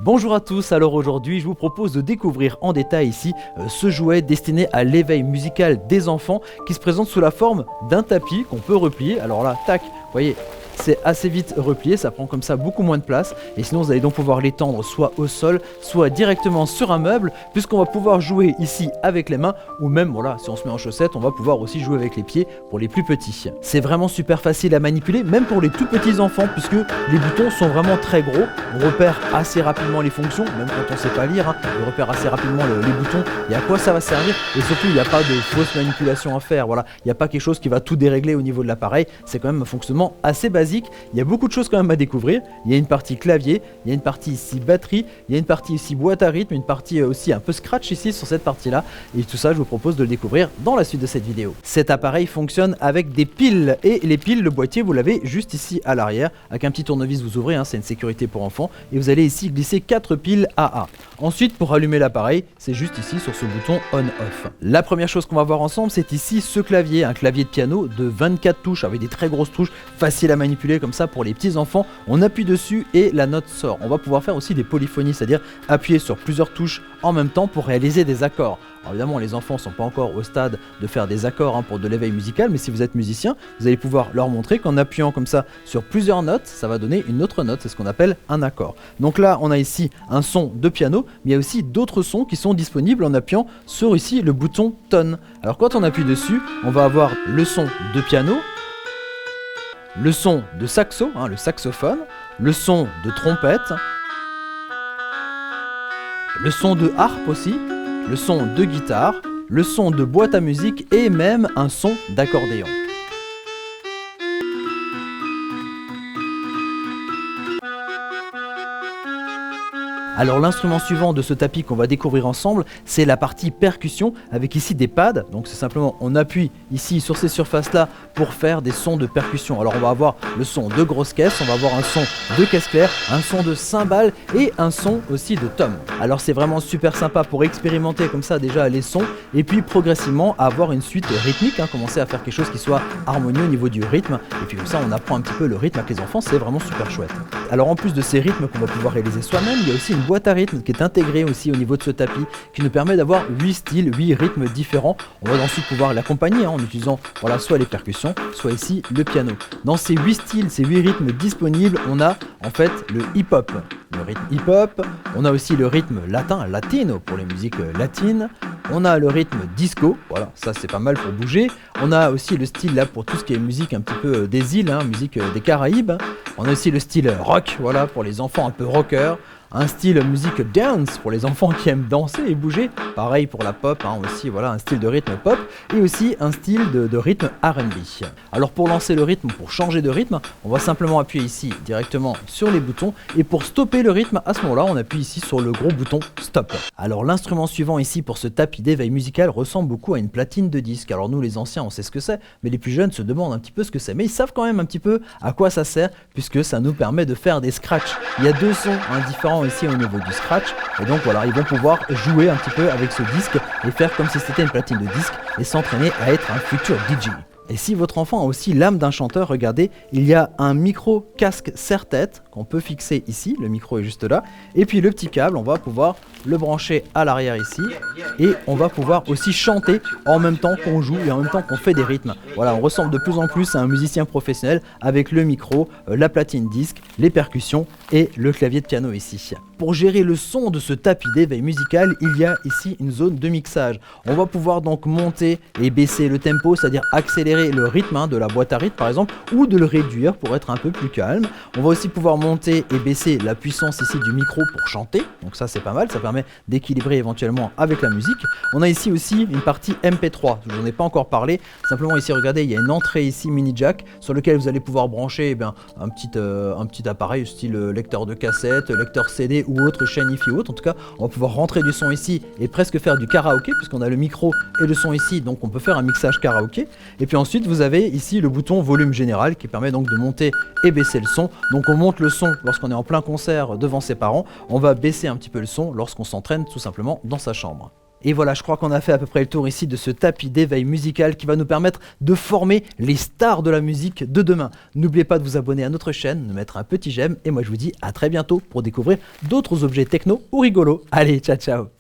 Bonjour à tous, alors aujourd'hui je vous propose de découvrir en détail ici ce jouet destiné à l'éveil musical des enfants qui se présente sous la forme d'un tapis qu'on peut replier. Alors là, tac, vous voyez, c'est assez vite replié, ça prend comme ça beaucoup moins de place et sinon vous allez donc pouvoir l'étendre soit au sol, soit directement sur un meuble puisqu'on va pouvoir jouer ici avec les mains ou même voilà, si on se met en chaussettes, on va pouvoir aussi jouer avec les pieds pour les plus petits. C'est vraiment super facile à manipuler, même pour les tout petits enfants puisque les boutons sont vraiment très gros, on repère assez rapidement les fonctions, même quand on sait pas lire, on repère assez rapidement les boutons et à quoi ça va servir et surtout il n'y a pas de fausse manipulation à faire, voilà, il n'y a pas quelque chose qui va tout dérégler au niveau de l'appareil, c'est quand même un fonctionnement assez basique. Il y a beaucoup de choses quand même à découvrir. Il y a une partie clavier, il y a une partie ici batterie, il y a une partie ici boîte à rythme, une partie aussi un peu scratch ici sur cette partie là. Et tout ça je vous propose de le découvrir dans la suite de cette vidéo. Cet appareil fonctionne avec des piles et les piles, le boîtier vous l'avez juste ici à l'arrière. Avec un petit tournevis vous ouvrez, c'est une sécurité pour enfants. Et vous allez ici glisser 4 piles AA. Ensuite pour allumer l'appareil, c'est juste ici sur ce bouton on-off. La première chose qu'on va voir ensemble, c'est ici ce clavier, un clavier de piano de 24 touches avec des très grosses touches, facile à manipuler comme ça pour les petits enfants. On appuie dessus et la note sort. On va pouvoir faire aussi des polyphonies, c'est-à-dire appuyer sur plusieurs touches en même temps pour réaliser des accords. Alors évidemment les enfants ne sont pas encore au stade de faire des accords pour de l'éveil musical, mais si vous êtes musicien, vous allez pouvoir leur montrer qu'en appuyant comme ça sur plusieurs notes, ça va donner une autre note, c'est ce qu'on appelle un accord. Donc là on a ici un son de piano, mais il y a aussi d'autres sons qui sont disponibles en appuyant sur ici le bouton tone. Alors quand on appuie dessus, on va avoir le son de piano, le son de saxo, le saxophone, le son de trompette, le son de harpe aussi, le son de guitare, le son de boîte à musique et même un son d'accordéon. Alors l'instrument suivant de ce tapis qu'on va découvrir ensemble, c'est la partie percussion avec ici des pads. Donc c'est simplement on appuie ici sur ces surfaces là pour faire des sons de percussion. Alors on va avoir le son de grosse caisse, on va avoir un son de caisse claire, un son de cymbale et un son aussi de tom. Alors c'est vraiment super sympa pour expérimenter comme ça déjà les sons et puis progressivement avoir une suite rythmique, commencer à faire quelque chose qui soit harmonieux au niveau du rythme et puis comme ça on apprend un petit peu le rythme avec les enfants, c'est vraiment super chouette. Alors en plus de ces rythmes qu'on va pouvoir réaliser soi-même, il y a aussi une boîte à rythme qui est intégrée aussi au niveau de ce tapis qui nous permet d'avoir 8 styles, 8 rythmes différents. On va ensuite pouvoir l'accompagner en utilisant voilà, soit les percussions, soit ici le piano. Dans ces 8 styles, ces 8 rythmes disponibles, on a en fait le hip-hop. Le rythme hip-hop, on a aussi le rythme latin, latino pour les musiques latines. On a le rythme disco, voilà, ça c'est pas mal pour bouger. On a aussi le style là pour tout ce qui est musique un petit peu des îles, musique des Caraïbes. On a aussi le style rock, voilà, pour les enfants un peu rockers. Un style musique dance pour les enfants qui aiment danser et bouger. Pareil pour la pop, aussi voilà un style de rythme pop et aussi un style de rythme R&B. Alors pour lancer le rythme, pour changer de rythme, on va simplement appuyer ici directement sur les boutons et pour stopper le rythme, à ce moment-là, on appuie ici sur le gros bouton stop. Alors l'instrument suivant ici pour ce tapis d'éveil musical ressemble beaucoup à une platine de disque. Alors nous les anciens, on sait ce que c'est, mais les plus jeunes se demandent un petit peu ce que c'est. Mais ils savent quand même un petit peu à quoi ça sert puisque ça nous permet de faire des scratchs. Il y a deux sons différents ici au niveau du scratch et donc voilà ils vont pouvoir jouer un petit peu avec ce disque et faire comme si c'était une platine de disque et s'entraîner à être un futur DJ. Et si votre enfant a aussi l'âme d'un chanteur, regardez, il y a un micro casque serre-tête qu'on peut fixer ici, le micro est juste là, et puis le petit câble, on va pouvoir le brancher à l'arrière ici, et on va pouvoir aussi chanter en même temps qu'on joue et en même temps qu'on fait des rythmes. Voilà, on ressemble de plus en plus à un musicien professionnel avec le micro, la platine disque, les percussions et le clavier de piano ici. Pour gérer le son de ce tapis d'éveil musical, il y a ici une zone de mixage. On va pouvoir donc monter et baisser le tempo, c'est-à-dire accélérer le rythme de la boîte à rythme par exemple, ou de le réduire pour être un peu plus calme. On va aussi pouvoir monter et baisser la puissance ici du micro pour chanter, donc ça c'est pas mal, ça permet d'équilibrer éventuellement avec la musique. On a ici aussi une partie MP3, je n'en ai pas encore parlé, simplement ici regardez, il y a une entrée ici mini jack sur lequel vous allez pouvoir brancher un petit appareil style lecteur de cassette, lecteur CD ou autre, chaîne hi-fi ou autre. En tout cas on va pouvoir rentrer du son ici et presque faire du karaoké puisqu'on a le micro et le son ici, donc on peut faire un mixage karaoké. Et puis ensuite vous avez ici le bouton volume général qui permet donc de monter et baisser le son. Donc on monte le son lorsqu'on est en plein concert devant ses parents, on va baisser un petit peu le son lorsqu'on s'entraîne tout simplement dans sa chambre. Et voilà, je crois qu'on a fait à peu près le tour ici de ce tapis d'éveil musical qui va nous permettre de former les stars de la musique de demain. N'oubliez pas de vous abonner à notre chaîne, de mettre un petit j'aime et moi je vous dis à très bientôt pour découvrir d'autres objets techno ou rigolos. Allez, ciao ciao.